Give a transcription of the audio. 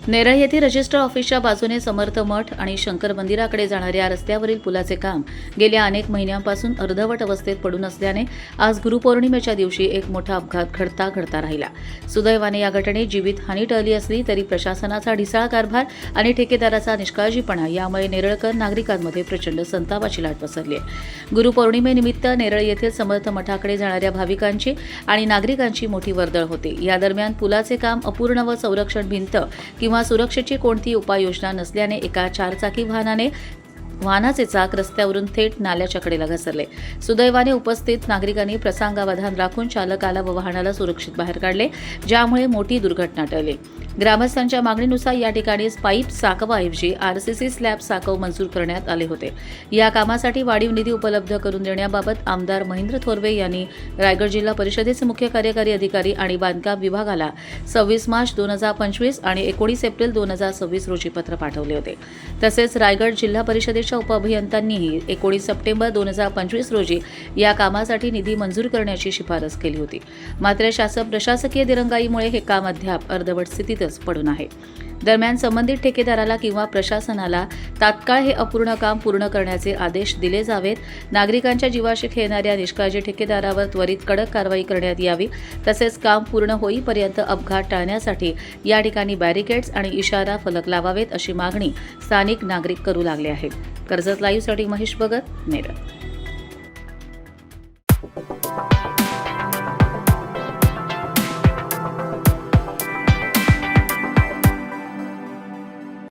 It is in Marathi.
नेरळ येथे रजिस्टर ऑफिसच्या बाजूने समर्थ मठ आणि शंकर मंदिराकडे जाणाऱ्या रस्त्यावरील पुलाचे काम गेल्या अनेक महिन्यांपासून अर्धवट अवस्थेत पडून असल्याने आज गुरुपौर्णिमेच्या दिवशी एक मोठा अपघात घडता राहिला। सुदैवाने या घटनेत जीवितहानी टळली असली तरी प्रशासनाचा ढिसाळ कारभार आणि ठेकेदाराचा निष्काळजीपणा यामुळे नेरळकर नागरिकांमध्ये प्रचंड संतापाची लाट पसरली आहे। गुरुपौर्णिमेनिमित्त नेरळ येथील समर्थ मठाकडे जाणाऱ्या भाविकांची आणि नागरिकांची मोठी वर्दळ होती। या दरम्यान पुलाचे काम अपूर्ण व संरक्षण भिंत किंवा सुरक्षेची कोणतीही उपाययोजना नसल्याने एका चारचाकी वाहनाचे चाक रस्त्यावरून थेट नाल्याच्या कडेला घसरले। सुदैवाने उपस्थित नागरिकांनी प्रसंगावधान राखून चालकाला व वाहनाला सुरक्षित बाहेर काढले, ज्यामुळे मोठी दुर्घटना टळली। ग्रामस्थांच्या मागणीनुसार या ठिकाणी पाईप साकवाऐवजी आरसीसी स्लॅब साकव मंजूर करण्यात आले होते। या कामासाठी वाढीव निधी उपलब्ध करून देण्याबाबत आमदार महेंद्र थोरवे यांनी रायगड जिल्हा परिषदेचे मुख्य कार्यकारी अधिकारी आणि बांधकाम विभागाला 26 मार्च 2025 आणि 19 एप्रिल 2026 रोजी पत्र पाठवले होते। तसेच रायगड जिल्हा परिषदेच्या उपअभियंत्यांनीही 19 सप्टेंबर 2025 रोजी या कामासाठी निधी मंजूर करण्याची शिफारस केली होती। मात्र प्रशासकीय दिरंगाईमुळे हे काम अद्याप अर्धवट स्थितीतच पडून आहे। दरम्यान संबंधित ठेकेदाराला किंवा प्रशासनाला तात्काळ हे अपूर्ण काम पूर्ण करण्याचे आदेश दिले जावेत। नागरिकांच्या जीवाशी खेळणाऱ्या निष्काळजी ठेकेदारावर त्वरित कडक कारवाई करण्यात यावी। तसेच काम पूर्ण होईपर्यंत अपघात टाळण्यासाठी या ठिकाणी बॅरिकेड्स आणि इशारा फलक लावावेत अशी मागणी स्थानिक नागरिक करू लागले आहेत। कर्जत लाईव्हसाठी महेश भगत, नेरळ।